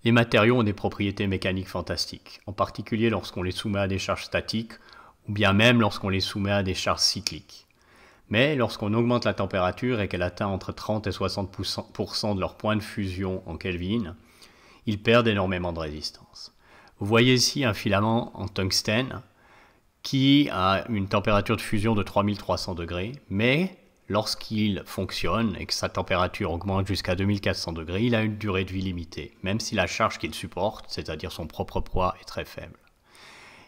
Les matériaux ont des propriétés mécaniques fantastiques, en particulier lorsqu'on les soumet à des charges statiques ou bien même lorsqu'on les soumet à des charges cycliques. Mais lorsqu'on augmente la température et qu'elle atteint entre 30 et 60% de leur point de fusion en Kelvin, ils perdent énormément de résistance. Vous voyez ici un filament en tungstène qui a une température de fusion de 3300 degrés, mais lorsqu'il fonctionne et que sa température augmente jusqu'à 2400 degrés, il a une durée de vie limitée, même si la charge qu'il supporte, c'est-à-dire son propre poids, est très faible.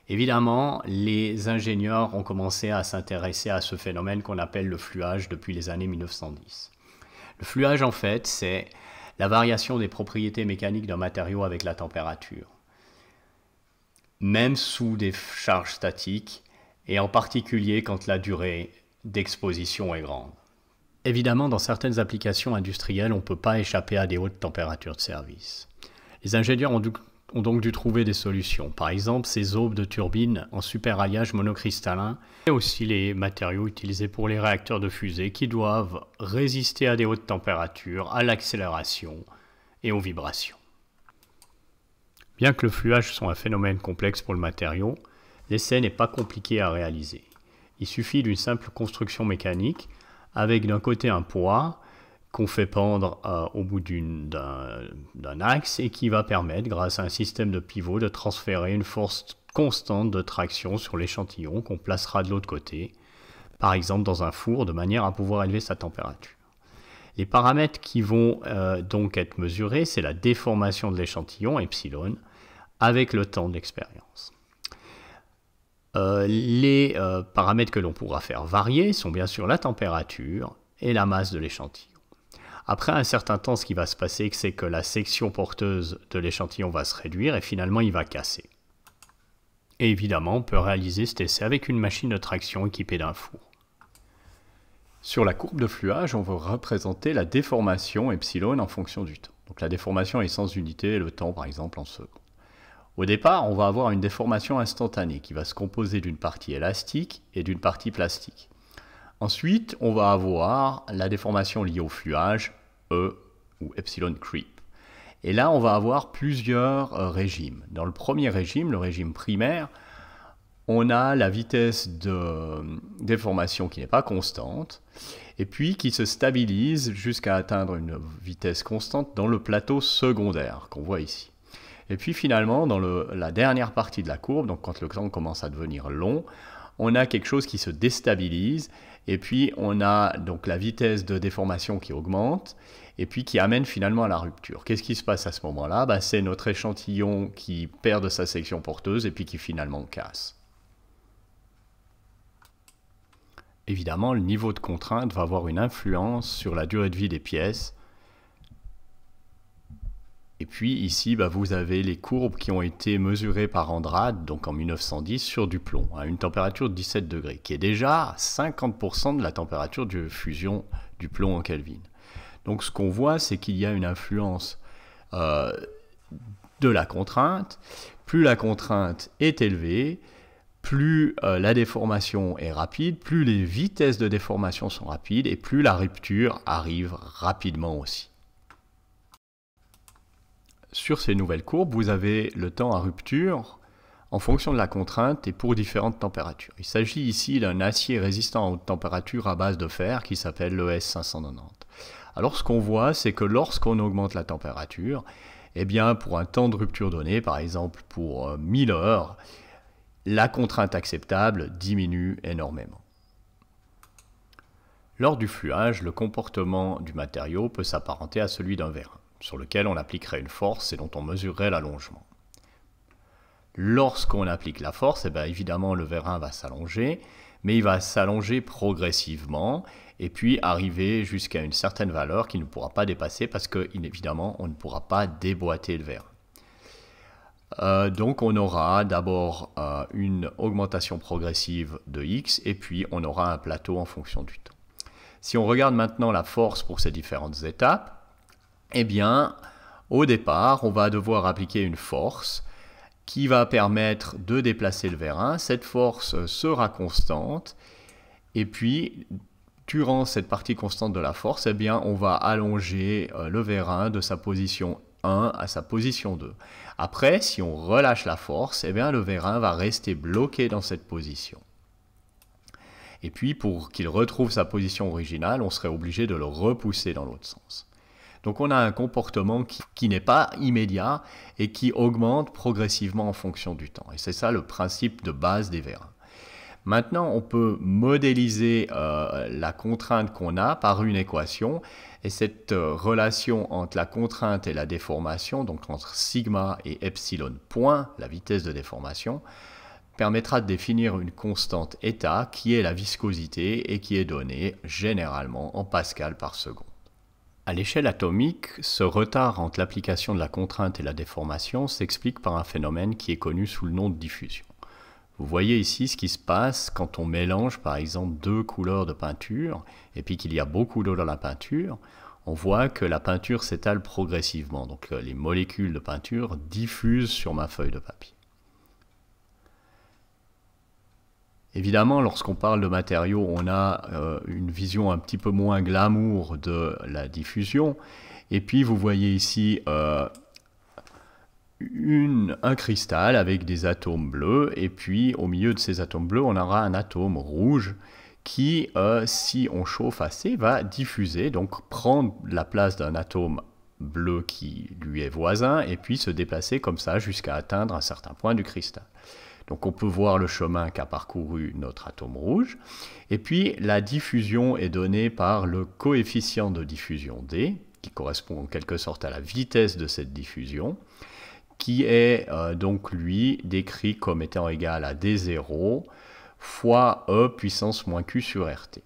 Évidemment, les ingénieurs ont commencé à s'intéresser à ce phénomène qu'on appelle le fluage depuis les années 1910. Le fluage, en fait, c'est la variation des propriétés mécaniques d'un matériau avec la température, même sous des charges statiques, et en particulier quand la durée d'exposition est grande. Évidemment, dans certaines applications industrielles, on ne peut pas échapper à des hautes températures de service. Les ingénieurs ont donc dû trouver des solutions. Par exemple, ces aubes de turbines en superalliage monocristallin et aussi les matériaux utilisés pour les réacteurs de fusée qui doivent résister à des hautes températures, à l'accélération et aux vibrations. Bien que le fluage soit un phénomène complexe pour le matériau, l'essai n'est pas compliqué à réaliser. Il suffit d'une simple construction mécanique avec d'un côté un poids qu'on fait pendre au bout d'un axe et qui va permettre, grâce à un système de pivot, de transférer une force constante de traction sur l'échantillon qu'on placera de l'autre côté, par exemple dans un four, de manière à pouvoir élever sa température. Les paramètres qui vont donc être mesurés, c'est la déformation de l'échantillon, epsilon, avec le temps de l'expérience. Les paramètres que l'on pourra faire varier sont bien sûr la température et la masse de l'échantillon. Après un certain temps, ce qui va se passer, c'est que la section porteuse de l'échantillon va se réduire et finalement il va casser. Et évidemment, on peut réaliser cet essai avec une machine de traction équipée d'un four. Sur la courbe de fluage, on va représenter la déformation epsilon en fonction du temps. Donc la déformation est sans unité et le temps par exemple en secondes. Au départ, on va avoir une déformation instantanée qui va se composer d'une partie élastique et d'une partie plastique. Ensuite, on va avoir la déformation liée au fluage, E ou epsilon creep. Et là, on va avoir plusieurs régimes. Dans le premier régime, le régime primaire, on a la vitesse de déformation qui n'est pas constante, et puis qui se stabilise jusqu'à atteindre une vitesse constante dans le plateau secondaire qu'on voit ici. Et puis finalement, dans la dernière partie de la courbe, donc quand le temps commence à devenir long, on a quelque chose qui se déstabilise, et puis on a donc la vitesse de déformation qui augmente, et puis qui amène finalement à la rupture. Qu'est-ce qui se passe à ce moment-là? C'est notre échantillon qui perd de sa section porteuse, et puis qui finalement casse. Évidemment, le niveau de contrainte va avoir une influence sur la durée de vie des pièces. Et puis ici, vous avez les courbes qui ont été mesurées par Andrade, donc en 1910, sur du plomb, à une température de 17 degrés, qui est déjà à 50% de la température de fusion du plomb en Kelvin. Donc ce qu'on voit, c'est qu'il y a une influence de la contrainte. Plus la contrainte est élevée, plus la déformation est rapide, plus les vitesses de déformation sont rapides, et plus la rupture arrive rapidement aussi. Sur ces nouvelles courbes, vous avez le temps à rupture en fonction de la contrainte et pour différentes températures. Il s'agit ici d'un acier résistant à haute température à base de fer qui s'appelle l'ES 590. Alors ce qu'on voit, c'est que lorsqu'on augmente la température, eh bien pour un temps de rupture donné, par exemple pour 1000 heures, la contrainte acceptable diminue énormément. Lors du fluage, le comportement du matériau peut s'apparenter à celui d'un vérin, sur lequel on appliquerait une force et dont on mesurerait l'allongement. Lorsqu'on applique la force, évidemment le vérin va s'allonger, mais il va s'allonger progressivement et puis arriver jusqu'à une certaine valeur qu'il ne pourra pas dépasser parce qu'évidemment on ne pourra pas déboîter le vérin. Donc on aura d'abord une augmentation progressive de x et puis on aura un plateau en fonction du temps. Si on regarde maintenant la force pour ces différentes étapes, eh bien, au départ, on va devoir appliquer une force qui va permettre de déplacer le vérin. Cette force sera constante. Et puis, durant cette partie constante de la force, eh bien, on va allonger le vérin de sa position 1 à sa position 2. Après, si on relâche la force, eh bien, le vérin va rester bloqué dans cette position. Et puis, pour qu'il retrouve sa position originale, on serait obligé de le repousser dans l'autre sens. Donc on a un comportement qui n'est pas immédiat et qui augmente progressivement en fonction du temps. Et c'est ça le principe de base des vérins. Maintenant, on peut modéliser la contrainte qu'on a par une équation. Et cette relation entre la contrainte et la déformation, donc entre sigma et epsilon point, la vitesse de déformation, permettra de définir une constante état qui est la viscosité et qui est donnée généralement en pascal par seconde. À l'échelle atomique, ce retard entre l'application de la contrainte et la déformation s'explique par un phénomène qui est connu sous le nom de diffusion. Vous voyez ici ce qui se passe quand on mélange par exemple 2 couleurs de peinture et puis qu'il y a beaucoup d'eau dans la peinture. On voit que la peinture s'étale progressivement, donc les molécules de peinture diffusent sur ma feuille de papier. Évidemment, lorsqu'on parle de matériaux, on a une vision un petit peu moins glamour de la diffusion. Et puis, vous voyez ici un cristal avec des atomes bleus. Et puis, au milieu de ces atomes bleus, on aura un atome rouge qui, si on chauffe assez, va diffuser, donc prendre la place d'un atome bleu qui lui est voisin, et puis se déplacer comme ça jusqu'à atteindre un certain point du cristal. Donc on peut voir le chemin qu'a parcouru notre atome rouge. Et puis la diffusion est donnée par le coefficient de diffusion D, qui correspond en quelque sorte à la vitesse de cette diffusion, qui est donc lui décrit comme étant égal à D0 fois E puissance moins Q sur RT.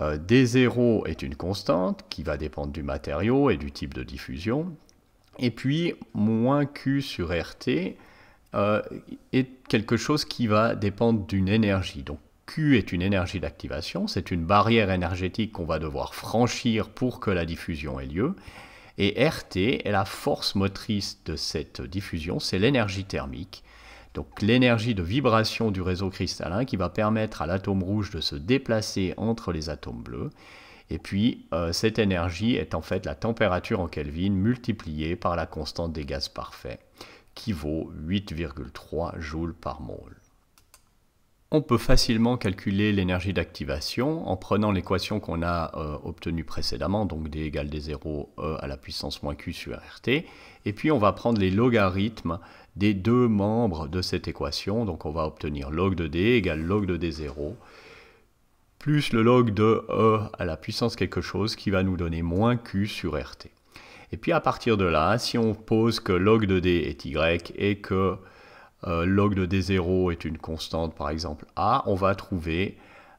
D0 est une constante qui va dépendre du matériau et du type de diffusion. Et puis moins Q sur RT est quelque chose qui va dépendre d'une énergie. Donc Q est une énergie d'activation, c'est une barrière énergétique qu'on va devoir franchir pour que la diffusion ait lieu. Et RT est la force motrice de cette diffusion, c'est l'énergie thermique. Donc l'énergie de vibration du réseau cristallin qui va permettre à l'atome rouge de se déplacer entre les atomes bleus. Et puis cette énergie est en fait la température en Kelvin multipliée par la constante des gaz parfaits, qui vaut 8,3 joules par mole. On peut facilement calculer l'énergie d'activation en prenant l'équation qu'on a obtenue précédemment, donc D égale D0 E à la puissance moins Q sur RT, et puis on va prendre les logarithmes des deux membres de cette équation, donc on va obtenir log de D égale log de D0, plus le log de E à la puissance quelque chose qui va nous donner moins Q sur RT. Et puis à partir de là, si on pose que log de D est Y et que log de D0 est une constante, par exemple A, on va trouver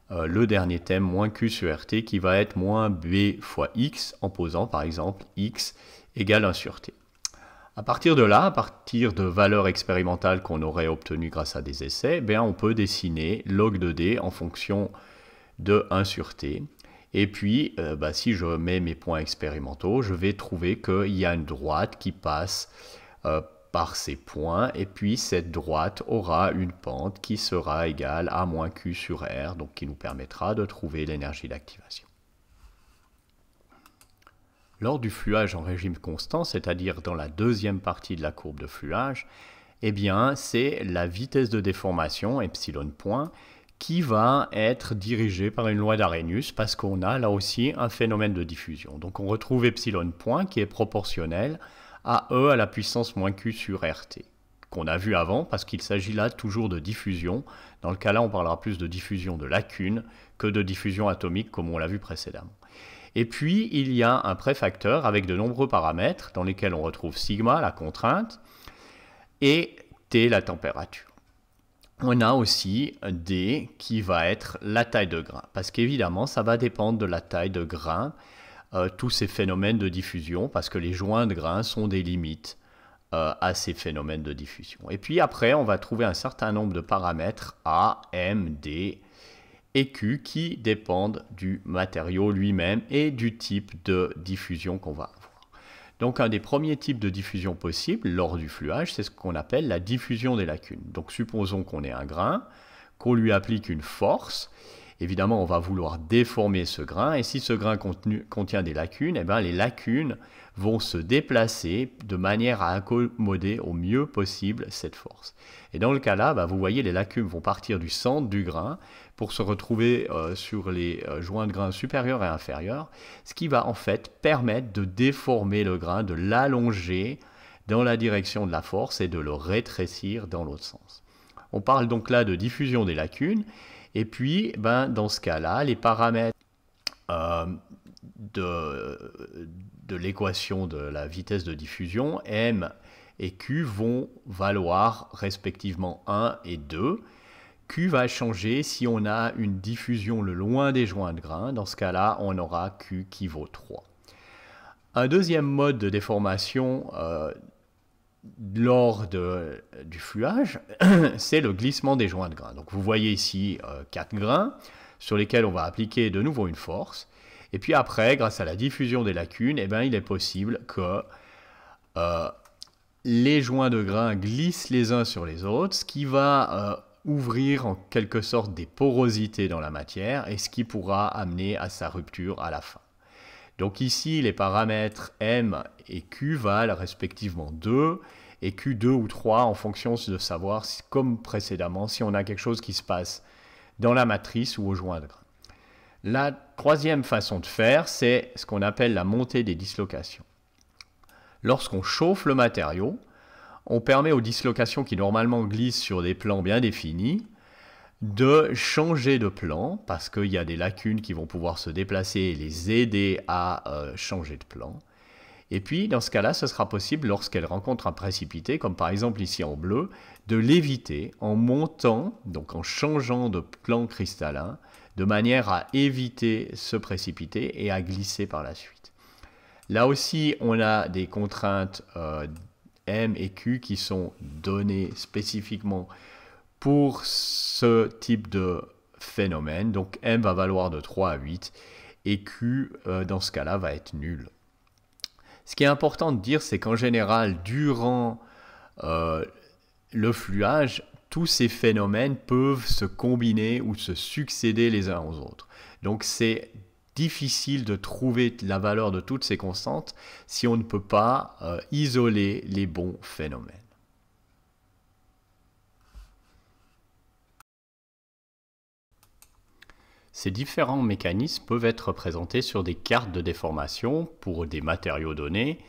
le dernier thème, moins Q sur RT, qui va être moins B fois X, en posant par exemple X égale 1 sur T. À partir de là, à partir de valeurs expérimentales qu'on aurait obtenues grâce à des essais, on peut dessiner log de D en fonction de 1 sur T. Et puis, si je mets mes points expérimentaux, je vais trouver qu'il y a une droite qui passe par ces points, et puis cette droite aura une pente qui sera égale à moins Q sur R, donc qui nous permettra de trouver l'énergie d'activation. Lors du fluage en régime constant, c'est-à-dire dans la deuxième partie de la courbe de fluage, c'est la vitesse de déformation, epsilon point, qui va être dirigée par une loi d'Arrhenius, parce qu'on a là aussi un phénomène de diffusion. Donc on retrouve epsilon point qui est proportionnel à E à la puissance moins Q sur RT, qu'on a vu avant, parce qu'il s'agit là toujours de diffusion. Dans le cas-là, on parlera plus de diffusion de lacunes que de diffusion atomique, comme on l'a vu précédemment. Et puis, il y a un préfacteur avec de nombreux paramètres, dans lesquels on retrouve sigma, la contrainte, et T, la température. On a aussi D, qui va être la taille de grain, parce qu'évidemment, ça va dépendre de la taille de grain, tous ces phénomènes de diffusion, parce que les joints de grains sont des limites à ces phénomènes de diffusion. Et puis après, on va trouver un certain nombre de paramètres A, M, D et Q qui dépendent du matériau lui-même et du type de diffusion qu'on va avoir. Donc un des premiers types de diffusion possibles lors du fluage, c'est ce qu'on appelle la diffusion des lacunes. Donc supposons qu'on ait un grain, qu'on lui applique une force, évidemment, on va vouloir déformer ce grain, et si ce grain contient des lacunes, eh bien, les lacunes vont se déplacer de manière à accommoder au mieux possible cette force. Et dans le cas là, vous voyez, les lacunes vont partir du centre du grain pour se retrouver sur les joints de grain supérieurs et inférieurs, ce qui va en fait permettre de déformer le grain, de l'allonger dans la direction de la force et de le rétrécir dans l'autre sens. On parle donc là de diffusion des lacunes, et puis dans ce cas-là, les paramètres de l'équation de la vitesse de diffusion, M et Q vont valoir respectivement 1 et 2. Q va changer si on a une diffusion le long des joints de grain. Dans ce cas-là, on aura Q qui vaut 3. Un deuxième mode de déformation lors du fluage, c'est le glissement des joints de grain. Donc vous voyez ici 4 grains sur lesquels on va appliquer de nouveau une force. Et puis après, grâce à la diffusion des lacunes, il est possible que les joints de grain glissent les uns sur les autres, ce qui va ouvrir en quelque sorte des porosités dans la matière et ce qui pourra amener à sa rupture à la fin. Donc ici, les paramètres M et Q valent respectivement 2 et Q2 ou 3 en fonction de savoir, comme précédemment, si on a quelque chose qui se passe dans la matrice ou au joint de grain. La troisième façon de faire, c'est ce qu'on appelle la montée des dislocations. Lorsqu'on chauffe le matériau, on permet aux dislocations qui normalement glissent sur des plans bien définis de changer de plan parce qu'il y a des lacunes qui vont pouvoir se déplacer et les aider à changer de plan. Et puis, dans ce cas-là, ce sera possible, lorsqu'elle rencontre un précipité, comme par exemple ici en bleu, de l'éviter en montant, donc en changeant de plan cristallin, de manière à éviter ce précipité et à glisser par la suite. Là aussi, on a des contraintes M et Q qui sont données spécifiquement pour ce type de phénomène. Donc M va valoir de 3 à 8 et Q, dans ce cas-là, va être nul. Ce qui est important de dire, c'est qu'en général, durant le fluage, tous ces phénomènes peuvent se combiner ou se succéder les uns aux autres. Donc c'est difficile de trouver la valeur de toutes ces constantes si on ne peut pas isoler les bons phénomènes. Ces différents mécanismes peuvent être représentés sur des cartes de déformation pour des matériaux donnés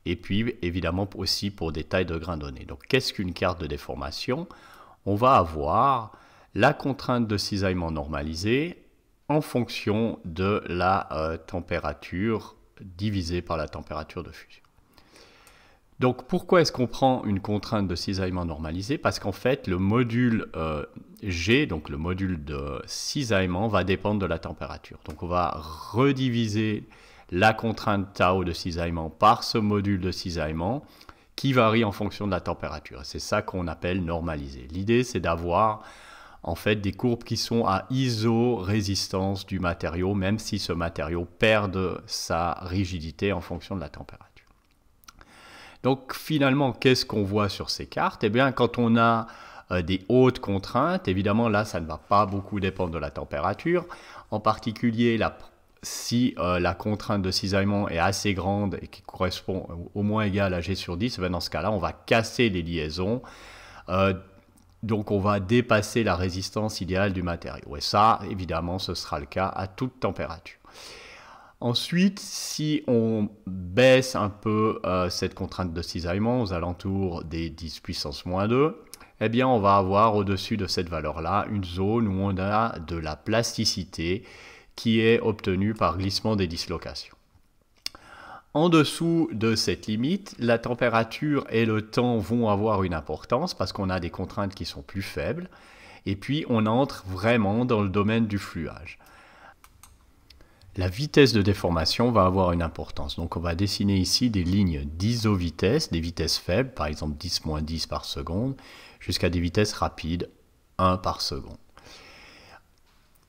et puis évidemment aussi pour des tailles de grains données. Donc qu'est-ce qu'une carte de déformation ? On va avoir la contrainte de cisaillement normalisée en fonction de la température divisée par la température de fusion. Donc pourquoi est-ce qu'on prend une contrainte de cisaillement normalisée? Parce qu'en fait, le module G, donc le module de cisaillement, va dépendre de la température. Donc on va rediviser la contrainte tau de cisaillement par ce module de cisaillement qui varie en fonction de la température. C'est ça qu'on appelle normaliser. L'idée, c'est d'avoir en fait des courbes qui sont à isorésistance du matériau, même si ce matériau perd sa rigidité en fonction de la température. Donc finalement, qu'est-ce qu'on voit sur ces cartes? Eh bien, quand on a des hautes contraintes, évidemment là, ça ne va pas beaucoup dépendre de la température. En particulier, si la contrainte de cisaillement est assez grande et qui correspond au moins égale à G sur 10, dans ce cas-là, on va casser les liaisons. Donc on va dépasser la résistance idéale du matériau. Et ça, évidemment, ce sera le cas à toute température. Ensuite, si on baisse un peu cette contrainte de cisaillement aux alentours des 10 puissance moins 2, eh bien on va avoir au-dessus de cette valeur-là une zone où on a de la plasticité qui est obtenue par glissement des dislocations. En dessous de cette limite, la température et le temps vont avoir une importance parce qu'on a des contraintes qui sont plus faibles. Et puis on entre vraiment dans le domaine du fluage. La vitesse de déformation va avoir une importance. Donc on va dessiner ici des lignes d'isovitesse, des vitesses faibles, par exemple 10-10 par seconde, jusqu'à des vitesses rapides, 1 par seconde.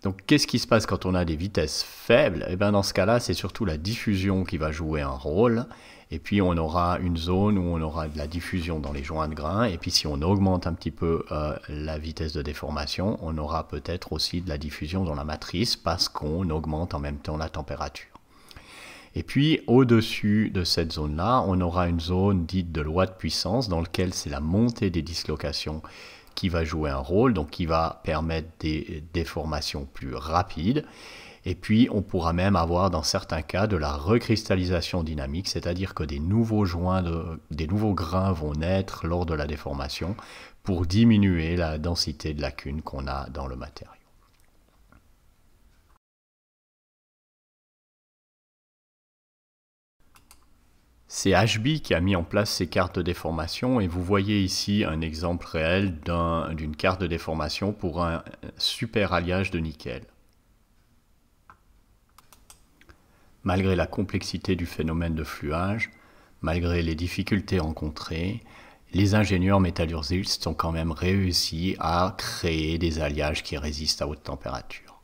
Donc qu'est-ce qui se passe quand on a des vitesses faibles? Eh bien, dans ce cas-là, c'est surtout la diffusion qui va jouer un rôle. Et puis on aura une zone où on aura de la diffusion dans les joints de grains. Et puis si on augmente un petit peu la vitesse de déformation, on aura peut-être aussi de la diffusion dans la matrice parce qu'on augmente en même temps la température. Et puis au-dessus de cette zone-là, on aura une zone dite de loi de puissance dans laquelle c'est la montée des dislocations qui va jouer un rôle, donc qui va permettre des déformations plus rapides. Et puis on pourra même avoir dans certains cas de la recristallisation dynamique, c'est-à-dire que des nouveaux grains vont naître lors de la déformation pour diminuer la densité de lacune qu'on a dans le matériau. C'est HB qui a mis en place ces cartes de déformation et vous voyez ici un exemple réel d'une carte de déformation pour un super alliage de nickel. Malgré la complexité du phénomène de fluage, malgré les difficultés rencontrées, les ingénieurs métallurgistes ont quand même réussi à créer des alliages qui résistent à haute température.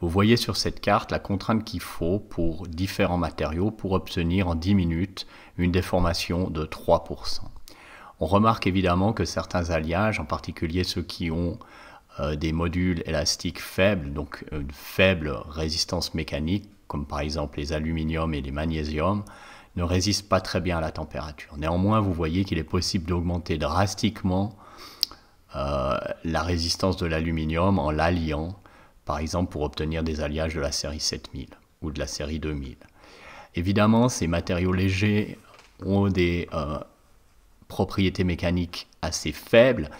Vous voyez sur cette carte la contrainte qu'il faut pour différents matériaux pour obtenir en 10 minutes une déformation de 3%. On remarque évidemment que certains alliages, en particulier ceux qui ont des modules élastiques faibles, donc une faible résistance mécanique, comme par exemple les aluminiums et les magnésiums, ne résistent pas très bien à la température. Néanmoins, vous voyez qu'il est possible d'augmenter drastiquement la résistance de l'aluminium en l'alliant, par exemple pour obtenir des alliages de la série 7000 ou de la série 2000. Évidemment, ces matériaux légers ont des propriétés mécaniques assez faibles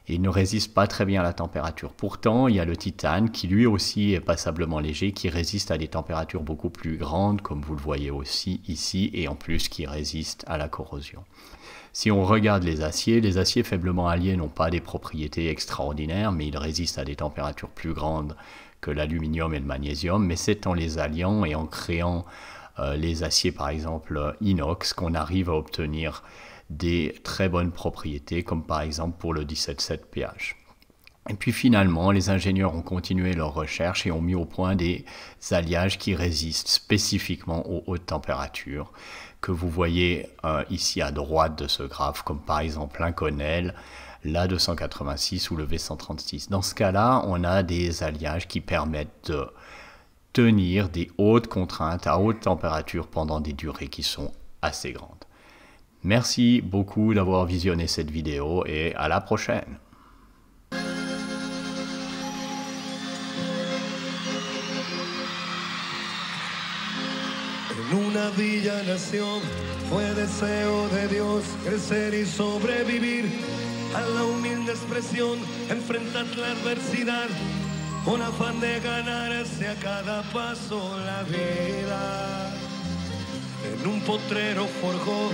et ne résistent pas très bien à la température. Pourtant, il y a le titane qui lui aussi est passablement léger, qui résiste à des températures beaucoup plus grandes, comme vous le voyez aussi ici, et en plus qui résiste à la corrosion. Si on regarde les aciers faiblement alliés n'ont pas des propriétés extraordinaires, mais ils résistent à des températures plus grandes que l'aluminium et le magnésium, mais c'est en les alliant et en créant les aciers par exemple inox qu'on arrive à obtenir des très bonnes propriétés, comme par exemple pour le 17,7 pH. Et puis finalement, les ingénieurs ont continué leurs recherches et ont mis au point des alliages qui résistent spécifiquement aux hautes températures, que vous voyez ici à droite de ce graphe, comme par exemple l'Inconel, l'A286 ou le V136. Dans ce cas-là, on a des alliages qui permettent de tenir des hautes contraintes à haute température pendant des durées qui sont assez grandes. Merci beaucoup d'avoir visionné cette vidéo et à la prochaine. En una villa nació, fue deseo de Dios crecer y sobrevivir a la humilde expresión, enfrentar la adversidad, con afán de ganarse a cada paso la vida. En un potrero forjó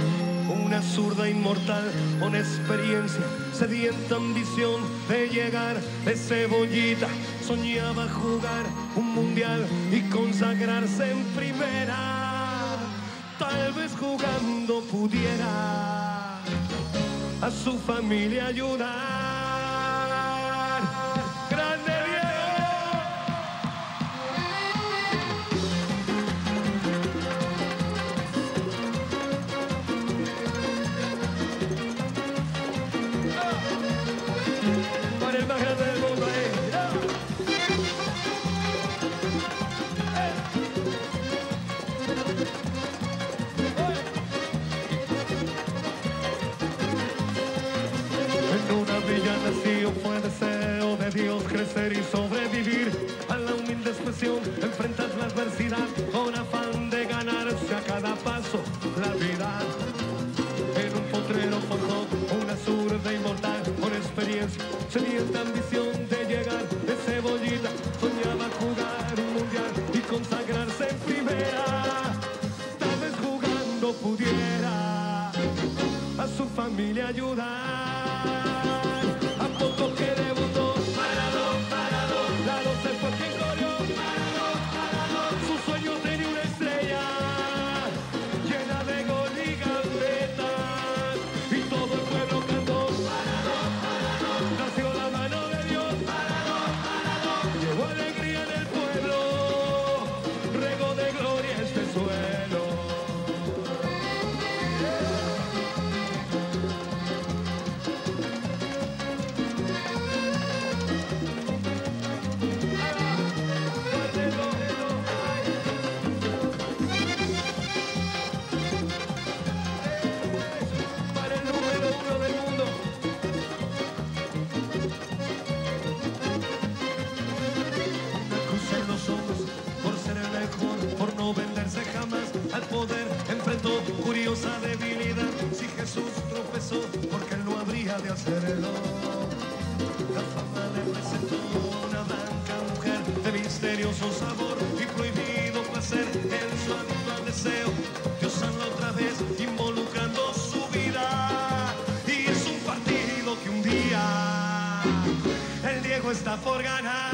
una zurda inmortal, con experiencia, sedienta ambición de llegar de cebollita. Soñaba jugar un mundial y consagrarse en primera. Tal vez jugando pudiera a su familia ayudar. ¡Grande Diego! Para el más grande del mundo, nació, fue deseo de Dios crecer y sobrevivir a la humilde expresión, enfrentar la adversidad con afán de ganarse a cada paso la vida. En un potrero forjó una zurda inmortal, con experiencia, sedienta ambición de llegar de cebollita. Soñaba jugar un mundial y consagrarse en primera. Tal vez jugando pudiera a su familia ayudar. Alegría en el hacerlo. La fama le presentó una blanca mujer de misterioso sabor y prohibido placer en su habitual deseo de usarla otra vez, involucrando su vida. Y es un partido que un día el Diego está por ganar.